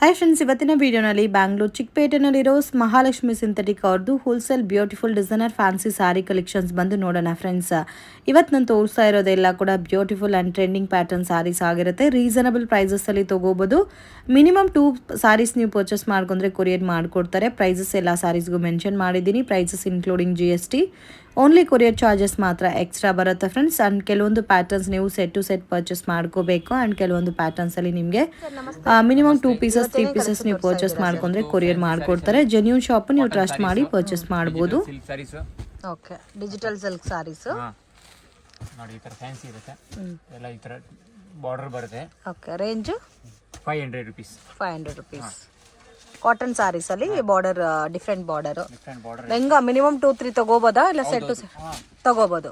Hi friends, ಇವತ್ತಿನ ವಿಡಿಯೋನಲ್ಲಿ ಬ್ಯಾಂಗ್ಳೂರ್ ಚಿಕ್ಕಪೇಟೆನಲ್ಲಿರೋ ಮಹಾಲಕ್ಷ್ಮಿ ಸಿಂಥೆಟಿಕ್ ಅವ್ರದ್ದು wholesale beautiful designer fancy sari collections ಬಂದು ನೋಡೋಣ ಫ್ರೆಂಡ್ಸ್. ಇವತ್ತು ನಾನು ತೋರಿಸ್ತಾ ಇರೋದೆಲ್ಲ ಕೂಡ beautiful and trending pattern sarees ಆಗಿರುತ್ತೆ. ರೀಸನಬಲ್ ಪ್ರೈಸಸ್ಸಲ್ಲಿ ತೊಗೋಬೋದು. ಮಿನಿಮಮ್ 2 ಸಾರೀಸ್ ನೀವು ಪರ್ಚೇಸ್ ಮಾಡ್ಕೊಂಡ್ರೆ ಕೊರಿಯರ್ ಮಾಡಿಕೊಡ್ತಾರೆ. ಪ್ರೈಸಸ್ ಎಲ್ಲ ಸಾರೀಸ್ಗೂ ಮೆನ್ಷನ್ ಮಾಡಿದ್ದೀನಿ. Prices including GST. Only courier charges ಮಾತ್ರ ಎಕ್ಸ್ಟ್ರಾ ಬರುತ್ತೆ ಫ್ರೆಂಡ್ಸ್. ಆ್ಯಂಡ್ ಕೆಲವೊಂದು ಪ್ಯಾಟರ್ನ್ಸ್ ನೀವು ಸೆಟ್ ಟು ಸೆಟ್ ಪರ್ಚೇಸ್ ಮಾಡ್ಕೋಬೇಕು. ಆ್ಯಂಡ್ ಕೆಲವೊಂದು ಪ್ಯಾಟರ್ನ್ಸಲ್ಲಿ ನಿಮಗೆ ಮಿನಿಮಮ್ 2 ಪೀಸಸ್ 3 ಪೀಸಸ್ ನೀವು ಪರ್ಚೇಸ್ ಮಾಡ್ಕೊಂಡ್ರೆ ಕೊರಿಯರ್ ಮಾಡ್ಕೊಡ್ತಾರೆ. ಜೆನ್ಯೂನ್ ಶಾಪ್ ನೀವು ಟ್ರಸ್ಟ್ ಮಾಡಿ ಪರ್ಚೇಸ್ ಮಾಡ್ಬೋದು. ಓಕೆ, ಡಿಜಿಟಲ್ ಸಿಲ್ಕ್ ಸಾರೀಸ್ ನೋಡಿ, ಈ ತರ ಫ್ಯಾನ್ಸಿ ಇರುತ್ತೆ. ಎಲ್ಲ ಈ ತರ ಬಾರ್ಡರ್ ಬರುತ್ತೆ. Okay, range 500 rupees. 500 rupees. Cotton sarees ಅಲ್ಲಿ ಬಾರ್ಡರ್ ಡಿಫ್ರೆಂಟ್ ಬಾರ್ಡರ್. ಬಾರ್ಡರ್ ಹೆಂಗ ಮಿನಿಮಮ್ 2-3 ತಗೋಬೋದಾ ಇಲ್ಲ ಸೆಟ್ ತಗೋಬಹುದು?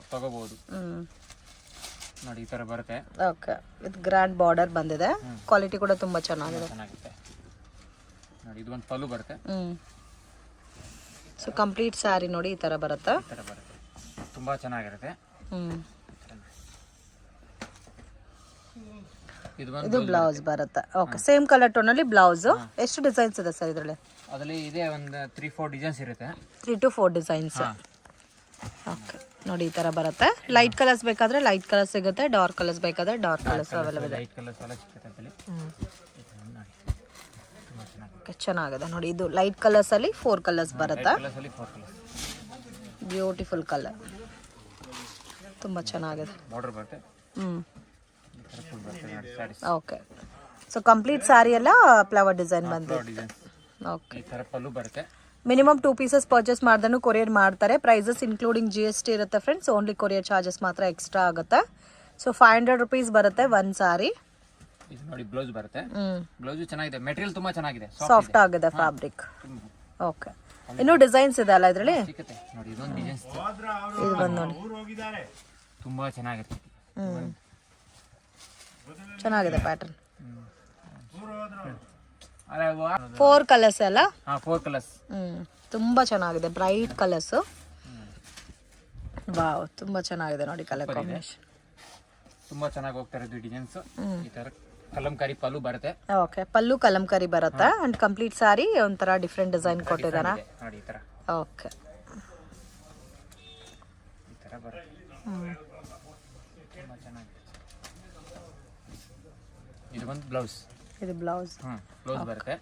ನೋಡಿ, ಈ ತರ ಬರುತ್ತೆ. ಓಕೆ, ವಿತ್ ಗ್ರ್ಯಾಂಡ್ ಬಾರ್ಡರ್ ಬಂದಿದೆ. ಕ್ವಾಲಿಟಿ ಕೂಡ ತುಂಬಾ ಚೆನ್ನಾಗಿದೆ. ನೋಡಿ, ಇದು ಒಂದು ಪಲ್ಲು ಬರುತ್ತೆ. ಸೊ ಕಂಪ್ಲೀಟ್ ಸ್ಯಾರಿ ನೋಡಿ ಈ ತರ ಬರುತ್ತೆ. ತುಂಬಾ ಚೆನ್ನಾಗಿರುತ್ತೆ. ಇದು ಬ್ಲೌಸ್ ಬರುತ್ತೆ. ಓಕೆ, ಸೇಮ್ ಕಲರ್ ಟೋನ್ ಅಲ್ಲಿ ಬ್ಲೌಸ್. ಎಷ್ಟು ಡಿಸೈನ್ಸ್ ಇದೆ ಸರ್ ಇದರಲ್ಲಿ? ಅದರಲ್ಲಿ ಇದೆ ಒಂದು 3-4 ಡಿಸೈನ್ಸ್ ಇರುತ್ತೆ. 3 to 4 ಡಿಸೈನ್ಸ್. ಓಕೆ, ನೋಡಿ ಈ ತರ ಬರುತ್ತೆ. ಲೈಟ್ ಕಲರ್ಸ್ ಬೇಕಾದ್ರೆ ಲೈಟ್ ಕಲರ್ ಸಿಗುತ್ತೆ, ಡಾರ್ಕ್ ಕಲರ್ಸ್ ಬೇಕಾದ್ರೆ ಡಾರ್ಕ್ ಕಲರ್ಸ್ ಅವೈಲೇಬಲ್ ಇದೆ. ಲೈಟ್ ಕಲರ್ಸ್ ಎಲ್ಲ ಸಿಗುತ್ತೆ ಅದರಲ್ಲಿ. ಓಕೆ, ಚೆನ್ನಾಗಿದೆ ನೋಡಿ. ಇದು ಲೈಟ್ ಕಲರ್ಸ್ ಅಲ್ಲಿ 4 ಕಲರ್ಸ್ ಬರುತ್ತೆ. ಬ್ಯೂಟಿಫುಲ್ ಕಲರ್, ತುಂಬಾ ಚೆನ್ನಾಗಿದೆ. ಬಾರ್ಡರ್ ಬರುತ್ತೆ. ಓಕೆ, ಸೊ ಕಂಪ್ಲೀಟ್ ಸಾರಿ ಎಲ್ಲ ಫ್ಲವರ್ ಡಿಸೈನ್ ಬಂದಿದೆ. ಓಕೆ, ಈ ತರ ಪಲ್ಲು ಬರುತ್ತೆ. ಮಿನಿಮಮ್ 2 ಪೀಸಸ್ ಪರ್ಚೇಸ್ ಮಾಡ್ದನು ಕೊರಿಯರ್ ಮಾಡ್ತಾರೆ. ಪ್ರೈಸಸ್ ಇನ್ಕ್ಲೂಡಿಂಗ್ GST ಇರುತ್ತೆ ಫ್ರೆಂಡ್ಸ್. ಓನ್ಲಿ ಕೊರಿಯರ್ ಚಾರ್ಜಸ್ ಮಾತ್ರ ಎಕ್ಸ್ಟ್ರಾ ಆಗುತ್ತೆ. ಸೊ 500 ರೂಪೀಸ್ ಬರುತ್ತೆ ಒಂದು ಸಾರಿ. ಇದು ನೋಡಿ, ಬ್ಲೌಸ್ ಬರುತ್ತೆ. ಬ್ಲೌಸ್ ಚೆನ್ನಾಗಿದೆ, ಮೆಟೀರಿಯಲ್ ತುಂಬಾ ಚೆನ್ನಾಗಿದೆ, ಸಾಫ್ಟ್ ಆಗಿದೆ ಫ್ಯಾಬ್ರಿಕ್. ಓಕೆ, ಇನ್ನೂ ಡಿಸೈನ್ಸ್ ಇದೆ ಅಲ್ಲ ಇದರಲ್ಲಿ? ಸಿಗುತ್ತೆ ನೋಡಿ, ಇದೊಂದು ಡಿಸೈನ್ಸ್. ಇದು ಬಂದು ನೋಡಿ, ತುಂಬಾ ಚೆನ್ನಾಗಿರುತ್ತೆ. ಚೆನ್ನಾಗಿದೆ ಪ್ಯಾಟರ್ನ್. 4 4 ಕಲರ್ಸ್ ಅಲ್ಲ? 4 ಕಲರ್ಸ್. ತುಂಬಾ ಚೆನ್ನಾಗಿದೆ, ಬ್ರೈಟ್ ಕಲರ್ಸ್. ವಾವ್, ತುಂಬಾ ಚೆನ್ನಾಗಿದೆ ನೋಡಿ ಕಲರ್ ಕಾಂಬಿನೇಷನ್. ತುಂಬಾ ಚೆನ್ನಾಗಿ ಹೋಗ್ತಾ ಇರೋದು ಡಿಸೈನ್ಸ್. ಈ ತರ ಕಲಂಕಾರಿ ಪಲ್ಲು ಬರುತ್ತೆ. ಓಕೆ, ಪಲ್ಲು ಕಲಂಕಾರಿ ಬರುತ್ತೆ. ಅಂಡ್ ಕಂಪ್ಲೀಟ್ ಸಾರಿ ಒಂಥರ ಡಿಫ್ರೆಂಟ್ ಡಿಸೈನ್ ಕೊಟ್ಟಿದ್ದಾರೆ ನೋಡಿ ಈ ತರ. ಓಕೆ, ಈ ತರ ಬರುತ್ತೆ. ತುಂಬಾ ಚೆನ್ನಾಗಿದೆ. ಇದು ಒಂದು ಬ್ಲೌಸ್. ಇದು ಬ್ಲೌಸ್. ಬ್ಲೌಸ್ ಬರುತ್ತೆ.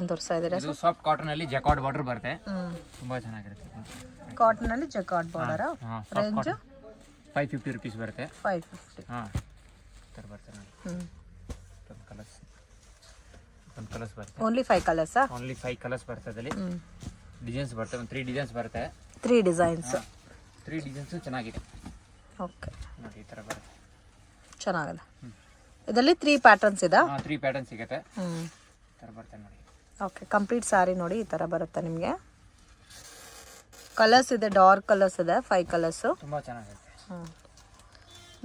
ತೋರಿಸ್ತಾ ಇದ್ದೀರಾ? ಇದು ಸಾಫ್ಟ್ ಕಾಟನ್ ಅಲ್ಲಿ ಜಕಾರ್ಡ್ ಬಾರ್ಡರ್ ಬರುತ್ತೆ. ತುಂಬಾ ಚೆನ್ನಾಗಿರುತ್ತೆ. ಕಾಟನ್ ಅಲ್ಲಿ ಜಕಾರ್ಡ್ ಬಾರ್ಡರ್. ರೇಂಜ್ 550 ರೂಪೀಸ್ ಬರುತ್ತೆ. 550. ತರ ಬರುತ್ತೆ ನೋಡಿ. ಒಂದು ಕಲರ್ಸ್ ಬರುತ್ತೆ. Only 5 colours? ಓನ್ಲಿ 5 ಕಲರ್ಸ್ ಬರುತ್ತೆ. ಅದರಲ್ಲಿ ಡಿಸೈನ್ಸ್ ಬರುತ್ತೆ. ಒಂದು 3 ಡಿಸೈನ್ಸ್ ಬರುತ್ತೆ. 3 ಡಿಸೈನ್ಸ್. 3 ಡಿಸೈನ್ಸ್ ಚೆನ್ನಾಗಿದೆ. ಓಕೆ, ನೋಡಿ ಈ ತರ ಬರುತ್ತೆ. ಚೆನ್ನಾಗಿದೆ. ಇದರಲ್ಲಿ 3 ಪ್ಯಾಟರ್ನ್ಸ್ ಇದೆ. 3 ಪ್ಯಾಟರ್ನ್ ಸಿಗುತ್ತೆ. ತರ ಬರುತ್ತೆ ನೋಡಿ. ಓಕೆ, ಕಂಪ್ಲೀಟ್ ಸಾರಿ ನೋಡಿ ಈ ತರ ಬರುತ್ತೆ ನಿಮಗೆ. ಕಲರ್ಸ್ ಇದೆ, ಡಾರ್ಕ್ ಕಲರ್ಸ್ ಇದೆ, 5 ಕಲರ್ಸ್. ತುಂಬಾ ಚೆನ್ನಾಗಿದೆ.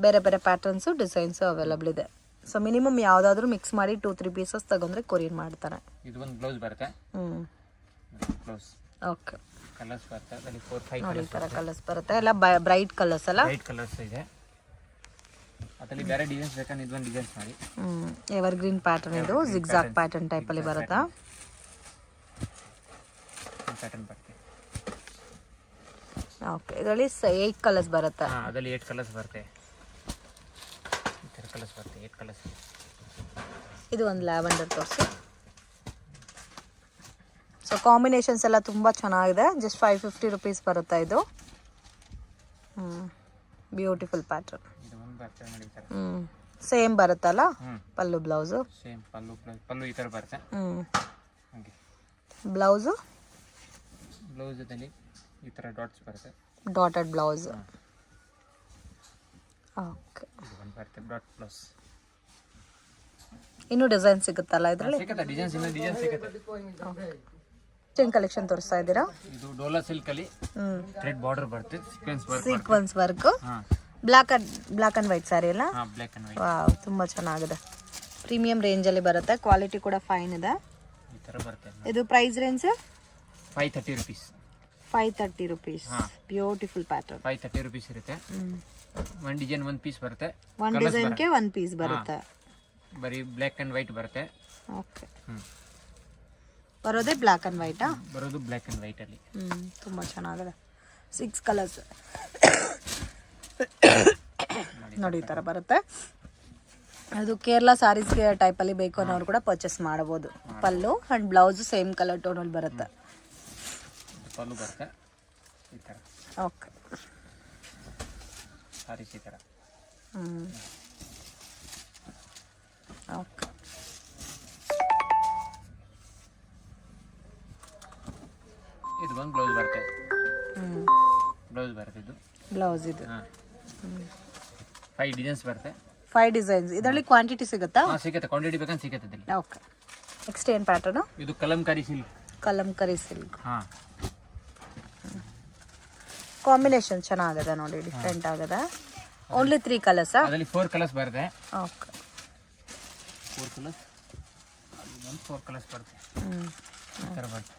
ಬೇರೆ ಬೇರೆ ಪ್ಯಾಟರ್ನ್ಸ್ ಡಿಸೈನ್ಸ್ ಅವೈಲೇಬಲ್ ಇದೆ. ಸೊ ಮಿನಿಮಮ್ ಯಾವ್ದಾದ್ರು ಮಿಕ್ಸ್ ಮಾಡಿ 2-3 ಪೀಸಸ್ ತಗೊಂಡ್ರೆ ಕೊರಿಯರ್ ಮಾಡ್ತಾರೆ. ಇದು ಒಂದು ಬ್ಲೌಸ್ ಬರುತ್ತೆ. ಬ್ಲೌಸ್. ಓಕೆ, ಕಲರ್ಸ್ ಬರುತ್ತೆ. ಅದರಲ್ಲಿ 4-5 ನೋಡಿ ಈ ತರ ಕಲರ್ಸ್ ಬರುತ್ತೆ. ಎಲ್ಲ ಬ್ರೈಟ್ ಕಲರ್ಸ್ ಅಲ್ಲ? ಬ್ರೈಟ್ ಕಲರ್ಸ್ ಇದೆ. ಅದರಲ್ಲಿ ಬೇರೆ ಡಿಸೈನ್ಸ್ ಬೇಕಂದ್ರೆ ಇದೊಂದು ಡಿಸೈನ್ಸ್ ಮಾಡಿ. Ever green pattern. ಇದು ಜಿಗ್ಜಾಗ್ ಪ್ಯಾಟರ್ನ್ ಟೈಪ್ ಅಲ್ಲಿ ಬರುತ್ತಾ? ಪ್ಯಾಟರ್ನ್ ಬರುತ್ತೆ. ಓಕೆ, ಇದರಲ್ಲಿ 8 ಕಲರ್ಸ್ ಬರುತ್ತೆ. ಅದರಲ್ಲಿ 8 ಕಲರ್ಸ್ ಬರುತ್ತೆ. ಈ ತರ ಕಲರ್ಸ್ ಬರುತ್ತೆ, 8 ಕಲರ್ಸ್. ಇದು ಒಂದು ಲ್ಯಾವೆಂಡರ್ ತೋರಿಸಿ. ಸೊ ಕಾಂಬಿನೇಷನ್ಸ್ ಎಲ್ಲ ತುಂಬಾ ಚೆನ್ನಾಗಿದೆ. ಜಸ್ಟ್ 550 ರೂಪೀಸ್ ಬರುತ್ತೆ ಇದು. Beautiful pattern. ಇದು ಒಂದು ಬರುತ್ತೆ ನೋಡಿ ಈ ತರ. ಸೇಮ್ ಬರುತ್ತಲ್ಲ ಪಲ್ಲು ಬ್ಲೌಸ್? ಸೇಮ್ ಪಲ್ಲು ಈ ತರ ಬರುತ್ತೆ. ಹಾಗೆ ಬ್ಲೌಸ್ ಅಲ್ಲಿ ಈ ತರ ಡಾಟ್ಸ್ ಬರುತ್ತೆ. Dotted blouse. ಓಕೆ, ಇದು ಒಂದು ಬರುತ್ತೆ ಡಾಟ್ ಬ್ಲೌಸ್. ಇನ್ನು ಡಿಸೈನ್ ಸಿಗುತ್ತಲ್ಲ ಇದರಲ್ಲಿ? ಸಿಗುತ್ತೆ, ಡಿಸೈನ್ಸ್ ಇನ್ನು ಡಿಸೈನ್ ಸಿಗುತ್ತೆ. ಚೈನ್ ಕಲೆಕ್ಷನ್ ತೋರಿಸ್ತಾ ಇದ್ದೀರಾ? ಇದು ಡೋಲಾ ಸಿಲ್ಕ್ ಅಲ್ಲಿ ಥ್ರೆಡ್ ಬಾರ್ಡರ್ ಬರುತ್ತೆ. Sequence work. Black and white sari ಅಲ್ಲ? Black and white. ವಾವ್, ತುಂಬಾ ಚೆನ್ನಾಗಿದೆ. ಪ್ರೀಮಿಯಂ ರೇಂಜ್ ಅಲ್ಲಿ ಬರುತ್ತೆ. ಕ್ವಾಲಿಟಿ ಕೂಡ ಫೈನ್ ಇದೆ. ಈ ತರ ಬರುತ್ತೆ. ಇದು price range 530 rupees. 530 rupees. Beautiful pattern. 530 rupees ಇರುತ್ತೆ. ಒಂದು ಡಿಸೈನ್ 1 ಪೀಸ್ ಬರುತ್ತೆ. ಒಂದು ಡಿಸೈನ್ಗೆ 1 ಪೀಸ್ ಬರುತ್ತೆ. ಬರೀ ಬ್ಲ್ಯಾಕ್ ಆ್ಯಂಡ್ ವೈಟ್ ಬರುತ್ತೆ. ಓಕೆ, ಬರೋದೇ ಬ್ಲ್ಯಾಕ್ ಆ್ಯಂಡ್ ವೈಟಾ? ಬರೋದು ಬ್ಲ್ಯಾಕ್ ಆ್ಯಂಡ್ ವೈಟಲ್ಲಿ. ತುಂಬ ಚೆನ್ನಾಗಿದೆ. 6 ಕಲರ್ಸ್ ನೋಡಿ, ಈ ಥರ ಬರುತ್ತೆ. ಅದು ಕೇರಳ ಸ್ಯಾರೀಸ್ಗೆ ಟೈಪಲ್ಲಿ ಬೇಕು ಅನ್ನೋರು ಕೂಡ ಪರ್ಚೇಸ್ ಮಾಡ್ಬೋದು. ಪಲ್ಲು ಆ್ಯಂಡ್ ಬ್ಲೌಸು ಸೇಮ್ ಕಲರ್ ಟೋನಲ್ಲಿ ಬರುತ್ತೆ. ಪಲ್ಲು ಬರುತ್ತೆ ಈ ಥರ. ಓಕೆ, ಸಾರೀಸ್ ಈ ಥರ. ಓಕೆ, ಇದು ಬಂದು ಬ್ಲೌಸ್ ಬರುತ್ತೆ. ಬ್ಲೌಸ್ ಬರುತ್ತೆ ಇದು. ಬ್ಲೌಸ್ ಇದು. ಹಾಂ, 5 ಡಿಸೈನ್ಸ್ ಬರುತ್ತೆ. 5 ಡಿಸೈನ್ಸ್. ಇದರಲ್ಲಿ ಕ್ವಾಂಟಿಟಿ ಸಿಗುತ್ತಾ? ಹಾಂ, ಸಿಗುತ್ತೆ. ಕ್ವಾಂಟಿಟಿ ಬೇಕಂತ ಸಿಗುತ್ತೆ ಇದರಲ್ಲಿ. ಓಕೆ, ನೆಕ್ಸ್ಟ್ ಏನು ಪ್ಯಾಟರ್ನು? ಇದು ಕಲಂಕಾರಿ ಸಿಲ್ಕ್. ಕಲಂಕರಿ ಸಿಲ್ಕ್. ಹಾಂ, ಕಾಂಬಿನೇಷನ್ ಚೆನ್ನಾಗಿದೆ ನೋಡಿ, ಡಿಫ್ರೆಂಟ್ ಆಗಿದೆ. ಓನ್ಲಿ 3 ಕಲರ್ಸಾ? ಅದರಲ್ಲಿ 4 ಕಲರ್ಸ್ ಬರುತ್ತೆ. Okay, 4 colours. ಅಲ್ಲಿ ಒಂದು 4 ಕಲರ್ಸ್ ಬರುತ್ತೆ. ಈ ಥರ ಬರುತ್ತೆ.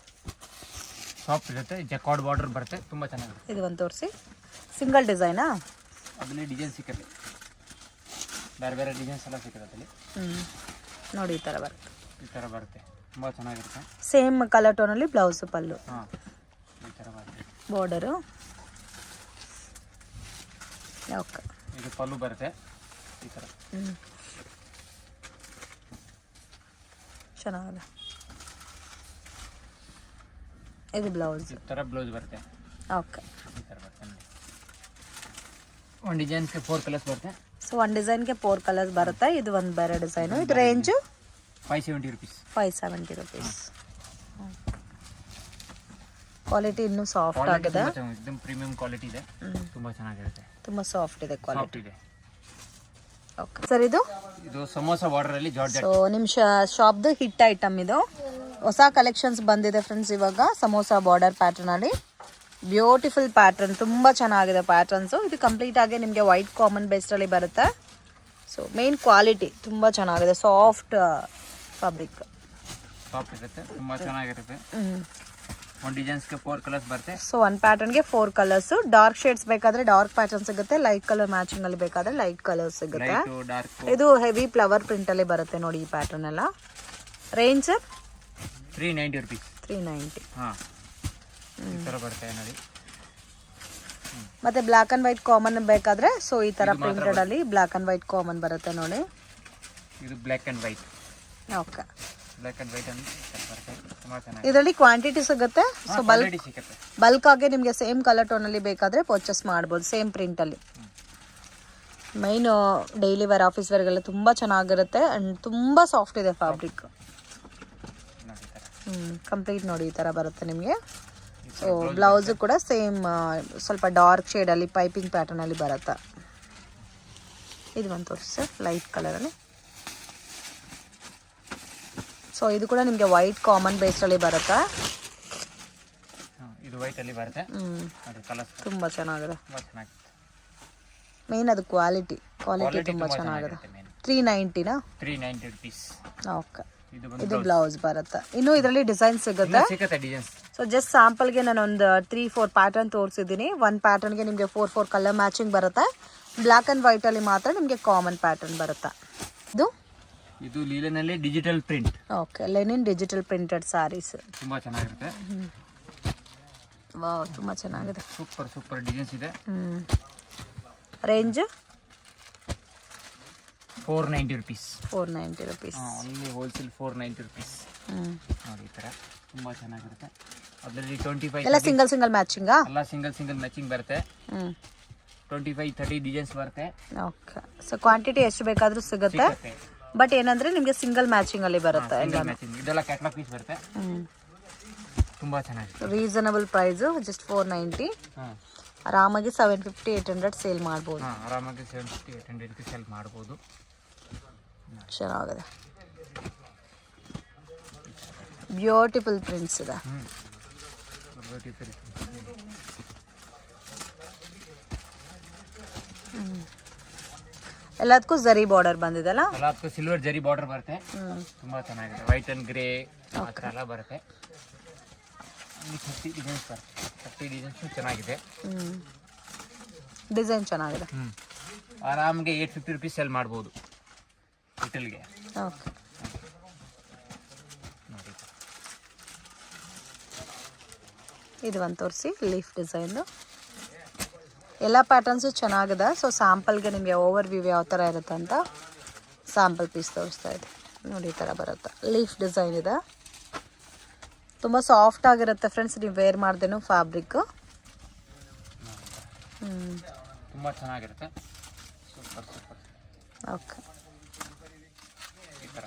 ಸಾಫ್ಟ್ ಇರುತ್ತೆ, ಜಕಾರ್ಡ್ ಬಾರ್ಡರ್ ಬರುತ್ತೆ, ತುಂಬ ಚೆನ್ನಾಗಿರುತ್ತೆ. ಇದು ಒಂದು ತೋರಿಸಿ. ಸಿಂಗಲ್ ಡಿಸೈನಾ? ಅದರಲ್ಲಿ ಡಿಸೈನ್ ಸಿಗುತ್ತೆ, ಬೇರೆ ಬೇರೆ ಡಿಸೈನ್ಸ್ ಎಲ್ಲ ಸಿಗುತ್ತೆ ಅದರಲ್ಲಿ. ನೋಡಿ, ಈ ಥರ ಬರುತ್ತೆ. ಈ ಥರ ಬರುತ್ತೆ, ತುಂಬ ಚೆನ್ನಾಗಿರುತ್ತೆ. ಸೇಮ್ ಕಲರ್ ಟೋನಲ್ಲಿ ಬ್ಲೌಸ್, ಪಲ್ಲು. ಹಾಂ, ಈ ಥರ ಬರುತ್ತೆ. ಬಾರ್ಡರು. ಓಕೆ, ಇದು ಪಲ್ಲು ಬರುತ್ತೆ ಈ ಥರ. ಚೆನ್ನಾಗಿದೆ. ಇದು ಬ್ಲೌಸ್. ಈ ಥರ ಬ್ಲೌಸ್ ಬರುತ್ತೆ. ಓಕೆ, ಈ ಥರ ಬರುತ್ತೆ ನೋಡಿ. ಒಂದು ಡಿಸೈನ್ಸ್ಗೆ 4 ಕಲರ್ಸ್ ಬರುತ್ತೆ. ಸೊ ಒಂದು ಡಿಸೈನ್ಗೆ 4 ಕಲರ್ಸ್ ಬರುತ್ತೆ. ಇದು ಒಂದು ಬೇರೆ ಡಿಸೈನು. ಇದು ರೇಂಜು 570 rupees. 570 rupees. ಕ್ವಾಲಿಟಿ ಇನ್ನೂ ಸಾಫ್ಟ್ ಆಗಿದೆ. एकदम ಪ್ರೀಮಿಯಂ ಕ್ವಾಲಿಟಿ ಇದೆ, ತುಂಬ ಚೆನ್ನಾಗಿರುತ್ತೆ. ತುಂಬ ಸಾಫ್ಟ್ ಇದೆ ಕ್ವಾಲಿಟಿ. ಸಾಫ್ಟ್ ಇದೆ. ಓಕೆ ಸರ್, ಇದು ಸಮೋಸ ಬಾರ್ಡರ್ ಅಲ್ಲಿ ಜಾರ್ಜೆಟ್. ಸೊ ನಿಮ್ಮ ಶಾಪ್ದು ಹಿಟ್ ಐಟಮ್ ಇದು. ಹೊಸ ಕಲೆಕ್ಷನ್ಸ್ ಬಂದಿದೆ ಫ್ರೆಂಡ್ಸ್ ಇವಾಗ. ಸಮೋಸ ಬಾರ್ಡರ್ ಪ್ಯಾಟರ್ನ್ ಅಲ್ಲಿ ಬ್ಯೂಟಿಫುಲ್ ಪ್ಯಾಟರ್ನ್, ತುಂಬ ಚೆನ್ನಾಗಿದೆ ಪ್ಯಾಟರ್ನ್ಸು. ಇದು ಕಂಪ್ಲೀಟ್ ಆಗಿ ನಿಮಗೆ ವೈಟ್ ಕಾಮನ್ ಬೇಸ್ಡಲ್ಲಿ ಬರುತ್ತೆ. ಸೊ ಮೇನ್ ಕ್ವಾಲಿಟಿ ತುಂಬ ಚೆನ್ನಾಗಿದೆ, ಸಾಫ್ಟ್ ಫ್ಯಾಬ್ರಿಕ್. ಸಾಫ್ಟ್ ಇರುತ್ತೆ, ತುಂಬ ಚೆನ್ನಾಗಿರುತ್ತೆ. ಒಂದು ಡಿಸೈನ್ಸ್ಗೆ 4 ಕಲರ್ಸ್ ಬರುತ್ತೆ. ಸೊ ಒಂದು ಪ್ಯಾಟರ್ನ್ಗೆ 4 ಕಲರ್ಸ್. ಡಾರ್ಕ್ ಶೇಡ್ಸ್ ಬೇಕಾದ್ರೆ ಡಾರ್ಕ್ ಪ್ಯಾಟರ್ನ್ ಸಿಗುತ್ತೆ, ಲೈಟ್ ಕಲರ್ ಮ್ಯಾಚಿಂಗ್ ಅಲ್ಲಿ ಬೇಕಾದ್ರೆ ಲೈಟ್ ಕಲರ್ ಸಿಗುತ್ತೆ. ಇದು ಹೆವಿ ಫ್ಲವರ್ ಪ್ರಿಂಟ್ ಅಲ್ಲಿ ಬರುತ್ತೆ ನೋಡಿ ಈ ಪ್ಯಾಟರ್ನ್ ಎಲ್ಲ. Range 390 rupees. 390. ಹಾಂ, ಈ ಥರ ಬರುತ್ತೆ ನೋಡಿ. ಮತ್ತೆ ಬ್ಲ್ಯಾಕ್ ಅಂಡ್ ವೈಟ್ ಕಾಮನ್ ಬೇಕಾದ್ರೆ ಸೊ ಈ ತರ ಪ್ರಿಂಟೆಡ್ ಅಲ್ಲಿ ಬ್ಲ್ಯಾಕ್ ಅಂಡ್ ವೈಟ್ ಕಾಮನ್ ಬರುತ್ತೆ ನೋಡಿ. ಇದು black and white. Okay, black and white ಅಂತ ಬರುತ್ತೆ, ತುಂಬ ಚೆನ್ನಾಗಿ. ಇದರಲ್ಲಿ ಕ್ವಾಂಟಿಟಿ ಸಿಗುತ್ತೆ. ಸೊ ಸಿಗುತ್ತೆ. ಬಲ್ಕ್ ಆಗಿ ನಿಮಗೆ ಸೇಮ್ ಕಲರ್ ಟೋನ್ ಅಲ್ಲಿ ಬೇಕಾದ್ರೆ ಪರ್ಚೇಸ್ ಮಾಡ್ಬೋದು, ಸೇಮ್ ಪ್ರಿಂಟ್ ಅಲ್ಲಿ. ಮೈನ್ ಡೈಲಿ ವೇರ್, ಆಫೀಸ್ ವೇರ್ಗೆಲ್ಲ ತುಂಬಾ ಚೆನ್ನಾಗಿರುತ್ತೆ ಅಂಡ್ ತುಂಬಾ ಸಾಫ್ಟ್ ಇದೆ ಫ್ಯಾಬ್ರಿಕ್. ಕಂಪ್ಲೀಟ್ ನೋಡಿ ಈ ತರ ಬರುತ್ತೆ ನಿಮಗೆ. ಸೊ ಬ್ಲೌಸ್ ಕೂಡ ಸೇಮ್ ಸ್ವಲ್ಪ ಡಾರ್ಕ್ ಶೇಡ್ ಅಲ್ಲಿ ಪೈಪಿಂಗ್ ಪ್ಯಾಟರ್ನ್ ಅಲ್ಲಿ ಬರುತ್ತೆ. ಇದು ಒಂದು ತೋರಿಸಿ ಲೈಟ್ ಕಲರ್ ಅಲ್ಲಿ. ಸೊ ಇದು ಕೂಡ ನಿಮಗೆ ವೈಟ್ ಕಾಮನ್ ಬೇಸ್ ಅಲ್ಲಿ ಬರುತ್ತೆ. ಇದು ವೈಟ್ ಅಲ್ಲಿ ಬರುತ್ತೆ. ಕಲರ್ ತುಂಬಾ ಚೆನ್ನಾಗಿದೆ. ತುಂಬ ಚೆನ್ನಾಗಿದೆ. ಮೇನ್ ಅದು ಕ್ವಾಲಿಟಿ ತುಂಬಾ ಚೆನ್ನಾಗಿದೆ. 390ನಾ? 390 rupees. ಓಕೆ, ಇದು ಬ್ಲೌಸ್ ಬರುತ್ತೆ. ಇನ್ನು ಇದರಲ್ಲಿ ಡಿಸೈನ್ ಸಿಗುತ್ತೆ. ಡಿಸೈನ್ಸ್. ಸೊ ಜಸ್ಟ್ ಸ್ಯಾಂಪಲ್ಗೆ ನಾನು ಒಂದು 3-4 ಪ್ಯಾಟರ್ನ್ ತೋರಿಸಿದ್ದೀನಿ. ಒಂದು ಪ್ಯಾಟರ್ನ್ಗೆ ನಿಮಗೆ 4 ಕಲರ್ ಮ್ಯಾಚಿಂಗ್ ಬರುತ್ತೆ. ಬ್ಲ್ಯಾಕ್ ಅಂಡ್ ವೈಟ್ ಅಲ್ಲಿ ಮಾತ್ರ ನಿಮಗೆ ಕಾಮನ್ ಪ್ಯಾಟರ್ನ್ ಬರುತ್ತೆ. ಇದು ಲೀಲನಲ್ಲಿ digital print. Okay, linen digital printed saris. ತುಂಬಾ ಚೆನ್ನಾಗಿರುತ್ತೆ. ವಾವ್, ತುಂಬಾ ಚೆನ್ನಾಗಿದೆ. ಸೂಪರ್ ಡಿಸೈನ್ಸ್ ಇದೆ. Range 490 rupees. 490 rupees. Only wholesale 490 rupees. ನೋಡಿ ಈ ಥರ ತುಂಬ ಚೆನ್ನಾಗಿರುತ್ತೆ. ಅದರಲ್ಲಿ 25 ಎಲ್ಲ ಸಿಂಗಲ್ ಮ್ಯಾಚಿಂಗಾ? ಎಲ್ಲ ಸಿಂಗಲ್ ಮ್ಯಾಚಿಂಗ್ ಬರುತ್ತೆ. 25-30 ಡಿಸೈನ್ಸ್ ಬರುತ್ತೆ. ಓಕೆ, ಸೊ ಕ್ವಾಂಟಿಟಿ ಎಷ್ಟು ಬೇಕಾದ್ರೂ ಸಿಗುತ್ತೆ. ಬಟ್ ಏನಂದ್ರೆ ನಿಮಗೆ ಸಿಂಗಲ್ ಮ್ಯಾಚಿಂಗ್ ಅಲ್ಲಿ ಬರುತ್ತೆ. ಇದೆಲ್ಲ ಕ್ಯಾಟಲಾಗ್ ಪೀಸ್ ಬರುತ್ತೆ. ತುಂಬಾ ಚೆನ್ನಾಗಿದೆ. Reasonable price, just 490. ಆರಾಮಾಗಿ 750-800 ಸೇಲ್ ಮಾಡ್ಬೋದು. ಆರಾಮಾಗಿ 750-800 ಸೇಲ್ ಮಾಡ್ಬೋದು. ಚೆನ್ನಾಗಿದೆ. ಬ್ಯೂಟಿಫುಲ್ ಪ್ರಿಂಟ್ಸ್ ಇದೆ. ಎಲ್ಲದಕ್ಕೂ ಜರಿ ಬಾರ್ಡರ್ ಬಂದಿದೆಲ್ಲ. ಎಲ್ಲದಕ್ಕೂ ಸಿಲ್ವರ್ ಜರಿ ಬಾರ್ಡರ್ ಬರುತ್ತೆ. ತುಂಬಾ ಚೆನ್ನಾಗಿದೆ. ವೈಟ್ ಅಂಡ್ ಗ್ರೇ ಆ ಥರ ಎಲ್ಲ ಬರುತ್ತೆ. 30 ಡಿಸೈನ್ಸ್ ಬರುತ್ತೆ. 30 ಡಿಸೈನ್ಸ್ ಚೆನ್ನಾಗಿದೆ. ಡಿಸೈನ್ ಚೆನ್ನಾಗಿದೆ. ಆರಾಮ್ಗೆ 850 rupees ಸೇಲ್ ಮಾಡ್ಬೋದು ರಿಟೇಲ್ಗೆ. ಓಕೆ. ನೋಡಿ ಇದು ಒಂದು ತೋರಿಸಿ ಲೀಫ್ ಡಿಸೈನ್ದು. ಎಲ್ಲ ಪ್ಯಾಟರ್ನ್ಸು ಚೆನ್ನಾಗಿದೆ. ಸೊ ಸ್ಯಾಂಪಲ್ಗೆ ನಿಮಗೆ ಓವರ್ ವ್ಯೂ ಯಾವ ಥರ ಇರುತ್ತೆ ಅಂತ ಸ್ಯಾಂಪಲ್ ಪೀಸ್ ತೋರಿಸ್ತಾ ಇದೆ. ನೋಡಿ ಈ ಥರ ಬರುತ್ತೆ. ಲೀಫ್ ಡಿಸೈನ್ ಇದೆ. ತುಂಬ ಸಾಫ್ಟ್ ಆಗಿರುತ್ತೆ ಫ್ರೆಂಡ್ಸ್, ನೀವು ವೇರ್ ಮಾಡ್ದೇನು ಫ್ಯಾಬ್ರಿಕ್. ತುಂಬ ಚೆನ್ನಾಗಿರುತ್ತೆ. Super super. ಓಕೆ. ಈ ಥರ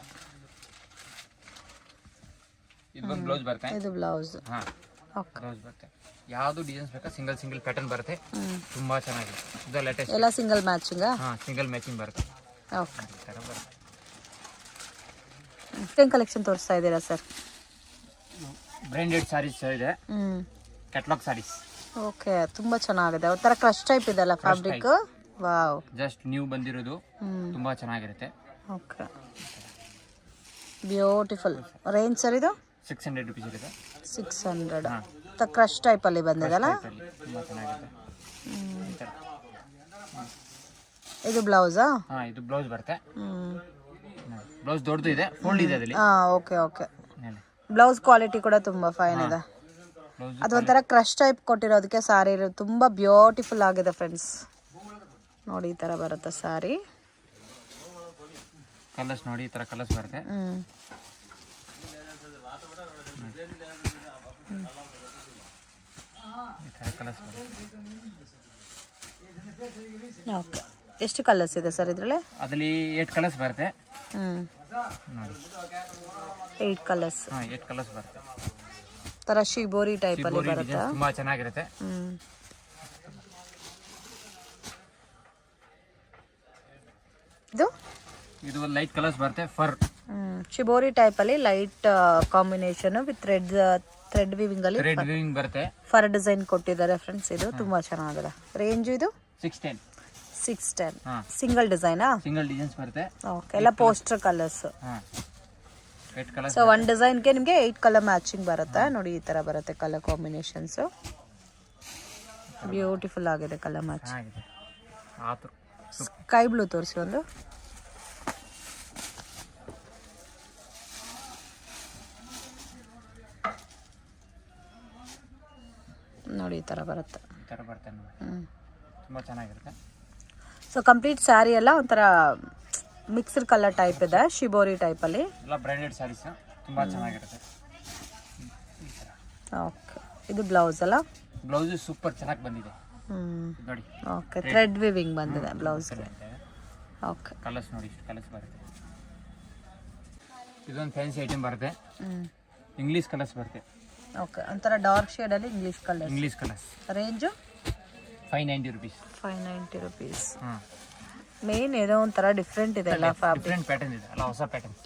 ಇದು ಒಂದು ಬ್ಲೌಸ್ ಬರುತ್ತೆ. ಇದು ಬ್ಲೌಸ್. ಹಾಂ, ಓಕೆ. ಬ್ಲೌಸ್ ಬರುತ್ತೆ. ಯಾವುದು ಡಿಸೈನ್ಸ್ ಬೇಕಾ ಸಿಂಗಲ್ ಪ್ಯಾಟರ್ನ್ ಬರುತ್ತೆ. ತುಂಬ ಚೆನ್ನಾಗಿದೆ. ಇದು ಲೇಟೆಸ್ಟ್. ಎಲ್ಲ ಸಿಂಗಲ್ ಮ್ಯಾಚಿಂಗಾ? ಹಾಂ, ಸಿಂಗಲ್ ಮ್ಯಾಚಿಂಗ್ ಬರುತ್ತೆ. ಓಕೆ. ಈ ಥರ ಬರುತ್ತೆ. ಏನು ಕಲೆಕ್ಷನ್ ತೋರಿಸ್ತಾ ಇದ್ದೀರಾ ಸರ್? ಬ್ರ್ಯಾಂಡೆಡ್ ಸ್ಯಾರೀಸ್ ಇದೆ, ಕ್ಯಾಟ್ಲಾಗ್ ಸ್ಯಾರೀಸ್. ಓಕೆ, ತುಂಬ ಚೆನ್ನಾಗಿದೆ. ಒಂಥರ ಕ್ರಶ್ ಟೈಪ್ ಇದೆಲ್ಲ ಫ್ಯಾಬ್ರಿಕ್. ವಾವ್, ಜಸ್ಟ್ ನ್ಯೂ ಬಂದಿರೋದು. ತುಂಬ ಚೆನ್ನಾಗಿರುತ್ತೆ. Okay, beautiful. ರೇಂಜ್ ಸರ್ ಇದು? 600 ರುಪೀಸ್ ಇರುತ್ತೆ. 600. ಕ್ರಶ್ ಟೈಪಲ್ಲಿ ಬಂದಿದೆಲ್ಲ. ತುಂಬ ಚೆನ್ನಾಗಿದೆ. ಈ ಥರ. ಇದು ಬ್ಲೌಸಾ? ಹಾಂ, ಇದು ಬ್ಲೌಸ್ ಬರುತ್ತೆ. ಬ್ಲೌಸ್ ದೊಡ್ಡದು ಇದೆ, ಫೋಲ್ಡ್ ಇದೆ ಅದರಲ್ಲಿ. ಹಾಂ, ಓಕೆ ಓಕೆ. ಬ್ಲೌಸ್ ಕ್ವಾಲಿಟಿ ಕೂಡ ತುಂಬ ಫೈನ್ ಇದೆ. ಅದು ಒಂಥರ ಕ್ರಶ್ ಟೈಪ್ ಕೊಟ್ಟಿರೋದಕ್ಕೆ ಸಾರಿ ತುಂಬ ಬ್ಯೂಟಿಫುಲ್ ಆಗಿದೆ ಫ್ರೆಂಡ್ಸ್. ನೋಡಿ ಈ ಥರ ಬರುತ್ತೆ ಸಾರಿ. ಕಲರ್ಸ್ ನೋಡಿ, ಈ ಥರ ಕಲರ್ಸ್ ಬರುತ್ತೆ. ಈ ಥರ ಕಲರ್ಸ್ ಬರುತ್ತೆ. ಓಕೆ, ಎಷ್ಟು ಕಲರ್ಸ್ ಇದೆ ಸರ್ ಇದರಲ್ಲಿ? ಅದರಲ್ಲಿ 8 ಕಲರ್ಸ್ ಬರುತ್ತೆ. ನೋಡಿ 8 ಕಲರ್ಸ್. ಹಾಂ, 8 ಕಲರ್ಸ್ ಬರುತ್ತೆ. ಥರ ಶಿಬೋರಿ ಟೈಪಲ್ಲಿ ಬರುತ್ತೆ. ತುಂಬ ಚೆನ್ನಾಗಿರುತ್ತೆ. ಇದು ಇದು ಲೈಟ್ ಕಲರ್ಸ್ ಬರುತ್ತೆ. ಫರ್ ಶಿಬೋರಿ ಟೈಪಲ್ಲಿ light combination with thread viewing ಅಲ್ಲಿ ರೆಡ್ ವಿವಿಂಗ್ ಬರುತ್ತೆ. ಫರ್ ಡಿಸೈನ್ ಕೊಟ್ಟಿದ್ದಾರೆ ಫ್ರೆಂಡ್ಸ್. ಇದು ತುಂಬಾ ಚೆನ್ನಾಗಿದೆ. ರೇಂಜ್ ಇದು 610. 610. ಹಾಂ, ಸಿಂಗಲ್ ಡಿಸೈನಾ? ಸಿಂಗಲ್ ಡಿಸೈನ್ಸ್ ಬರುತ್ತೆ. ಓಕೆ, ಎಲ್ಲ ಪೋಸ್ಟರ್ ಕಲರ್ಸ್. ಹಾಂ, 8 ಕಲರ್ಸ್. ಸೊ ಒನ್ ಡಿಸೈನ್ಗೆ ನಿಮಗೆ 8 ಕಲರ್ ಮ್ಯಾಚಿಂಗ್ ಬರುತ್ತೆ. ನೋಡಿ ಈ ಥರ ಬರುತ್ತೆ ಕಲರ್ ಕಾಂಬಿನೇಷನ್ಸು. ಬ್ಯೂಟಿಫುಲ್ ಆಗಿದೆ ಕಲರ್ ಮ್ಯಾಚ್. ಚೆನ್ನಾಗಿದೆ. ಆತು ಸ್ಕೈ ಬ್ಲೂ ತೋರಿಸಿ ಒಂದು. ನೋಡಿ ಈ ಥರ ಬರುತ್ತೆ. ಈ ಥರ ಬರುತ್ತೆ ನೋಡಿ. ತುಂಬ ಚೆನ್ನಾಗಿರುತ್ತೆ. ಸೊ ಕಂಪ್ಲೀಟ್ ಸ್ಯಾರಿ ಎಲ್ಲ ಒಂಥರ ಮಿಕ್ಸ್ಡ್ ಕಲರ್ ಟೈಪ್ ಇದೆ, ಶಿಬೋರಿ ಟೈಪಲ್ಲಿ. ಎಲ್ಲ ಬ್ರ್ಯಾಂಡೆಡ್ ಸ್ಯಾರೀಸ್ ತುಂಬ ಚೆನ್ನಾಗಿರುತ್ತೆ. ಓಕೆ, ಇದು ಬ್ಲೌಸ್ ಅಲ್ಲ? ಬ್ಲೌಸ್ ಸೂಪರ್ ಚೆನ್ನಾಗಿ ಬಂದಿದೆ ನೋಡಿ. ಓಕೆ, ಥ್ರೆಡ್ ವಿವಿಂಗ್ ಬಂದಿದೆ ಬ್ಲೌಸ್ಗೆ. ಓಕೆ, ಕಲರ್ಸ್ ನೋಡಿ, ಇಷ್ಟು ಕಲರ್ಸ್ ಬರುತ್ತೆ. ಇದೊಂದು ಫ್ಯಾನ್ಸಿ ಐಟಮ್ ಬರುತ್ತೆ. ಇಂಗ್ಲೀಷ್ ಕಲರ್ಸ್ ಬರುತ್ತೆ. ಓಕೆ, ಒಂಥರ ಡಾರ್ಕ್ ಶೇಡಲ್ಲಿ English colour. English colours. Range 590 rupees. 590 rupees. ಹಾಂ, ಮೇನ್ ಏನೋ ಒಂಥರ ಡಿಫ್ರೆಂಟ್ ಇದೆ ಅಲ್ಲ ಫ್ಯಾಬ್ರಿಕ್. ಡಿಫ್ರೆಂಟ್ ಪ್ಯಾಟರ್ನ್ ಇದೆ ಅಲ್ಲ, ಹೊಸ ಪ್ಯಾಟರ್ನ್.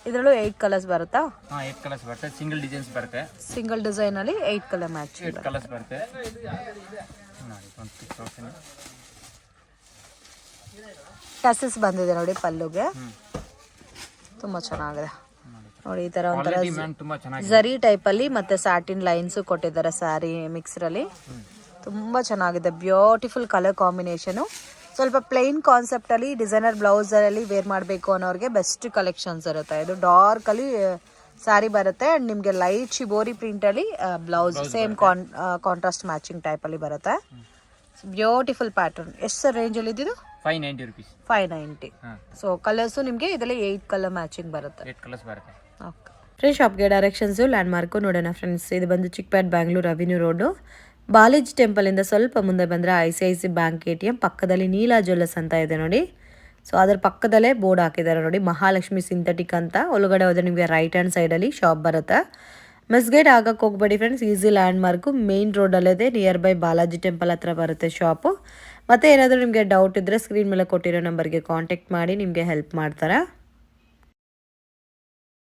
ಇದರಲ್ಲೂ 8 ಕಲರ್ಸ್ ಬರುತ್ತಾ? ಹಾಂ, 8 ಕಲರ್ಸ್ ಬರುತ್ತೆ. ಸಿಂಗಲ್ ಡಿಸೈನ್ಸ್ ಬರುತ್ತೆ. ಸಿಂಗಲ್ ಡಿಸೈನಲ್ಲಿ 8 ಕಲರ್ ಮ್ಯಾಚ್. 8 ಕಲರ್ಸ್ ಬರುತ್ತೆ ನೋಡಿ. ಒಂದು ಪಿಕ್ ತೋರಿಸ್ತೀನಿ. ಟಸಸ್ ಬಂದಿದೆ ನೋಡಿ ಪಲ್ಲುಗೆ. ತುಂಬ ಚೆನ್ನಾಗಿದೆ ನೋಡಿ. ಈ ಥರ ಒಂಥರ ತುಂಬ ಚೆನ್ನಾಗಿ ಝರಿ ಟೈಪಲ್ಲಿ ಮತ್ತೆ ಸ್ಯಾಟಿನ್ ಲೈನ್ಸು ಕೊಟ್ಟಿದ್ದಾರೆ ಸ್ಯಾರಿ ಮಿಕ್ಸ್ರಲ್ಲಿ. ತುಂಬ ಚೆನ್ನಾಗಿದೆ. Beautiful colour combination. ಸ್ವಲ್ಪ ಪ್ಲೈನ್ ಕಾನ್ಸೆಪ್ಟಲ್ಲಿ ಡಿಸೈನರ್ ಬ್ಲೌಸಲ್ಲಿ ವೇರ್ ಮಾಡಬೇಕು ಅನ್ನೋರಿಗೆ ಬೆಸ್ಟ್ ಕಲೆಕ್ಷನ್ಸ್ ಇರುತ್ತೆ. ಇದು ಡಾರ್ಕಲ್ಲಿ ಸ್ಯಾರಿ ಬರುತ್ತೆ ಆ್ಯಂಡ್ ನಿಮಗೆ ಲೈಟ್ ಶಿಬೋರಿ ಪ್ರಿಂಟಲ್ಲಿ ಬ್ಲೌಸ್ ಸೇಮ್ ಕಾಂಟ್ರಾಸ್ಟ್ ಮ್ಯಾಚಿಂಗ್ ಟೈಪಲ್ಲಿ ಬರುತ್ತೆ. Beautiful pattern. ಎಷ್ಟು ಸರ್ ರೇಂಜಲ್ಲಿ ಇದ್ದಿದ್ದು? 590 ರುಪೀಸ್. 590. ಸೊ ಕಲರ್ಸು ನಿಮಗೆ ಇದರಲ್ಲಿ 8 ಕಲರ್ ಮ್ಯಾಚಿಂಗ್ ಬರುತ್ತೆ. 8 ಕಲರ್ಸ್ ಬರುತ್ತೆ. ಓಕೆ ಫ್ರೆಂಡ್ಸ್, ಶಾಪ್ಗೆ ಡೈರೆಕ್ಷನ್ಸು ಲ್ಯಾಂಡ್ಮಾರ್ಕು ನೋಡೋಣ ಫ್ರೆಂಡ್ಸ್. ಇದು ಬಂದು ಚಿಕ್ಕಪೇಟ್ ಬ್ಯಾಂಗ್ಳೂರು ಅವೆನ್ಯೂ ರೋಡು. ಬಾಲಾಜಿ ಟೆಂಪಲಿಂದ ಸ್ವಲ್ಪ ಮುಂದೆ ಬಂದರೆ ICICI ಬ್ಯಾಂಕ್ ATM ಪಕ್ಕದಲ್ಲಿ ನೀಲಾ ಜ್ಯುವೆಲ್ಲರ್ಸ್ ಅಂತ ಇದೆ ನೋಡಿ. ಸೊ ಅದರ ಪಕ್ಕದಲ್ಲೇ ಬೋರ್ಡ್ ಹಾಕಿದ್ದಾರೆ ನೋಡಿ, ಮಹಾಲಕ್ಷ್ಮಿ ಸಿಂಥೆಟಿಕ್ ಅಂತ. ಒಳಗಡೆ ಹೋದರೆ ನಿಮಗೆ ರೈಟ್ ಹ್ಯಾಂಡ್ ಸೈಡಲ್ಲಿ ಶಾಪ್ ಬರುತ್ತೆ. ಮಿಸ್ಗೈಡ್ ಆಗಕ್ಕೆ ಹೋಗ್ಬೇಡಿ ಫ್ರೆಂಡ್ಸ್. ಈಸಿ ಲ್ಯಾಂಡ್ಮಾರ್ಕು ಮೇನ್ ರೋಡಲ್ಲಿದೆ, ನಿಯರ್ ಬೈ ಬಾಲಾಜಿ ಟೆಂಪಲ್ ಹತ್ರ ಬರುತ್ತೆ ಶಾಪು. ಮತ್ತು ಏನಾದರೂ ನಿಮಗೆ ಡೌಟ್ ಇದ್ದರೆ ಸ್ಕ್ರೀನ್ ಮೇಲೆ ಕೊಟ್ಟಿರೋ ನಂಬರ್ಗೆ ಕಾಂಟ್ಯಾಕ್ಟ್ ಮಾಡಿ ನಿಮಗೆ ಹೆಲ್ಪ್ ಮಾಡ್ತಾರೆ.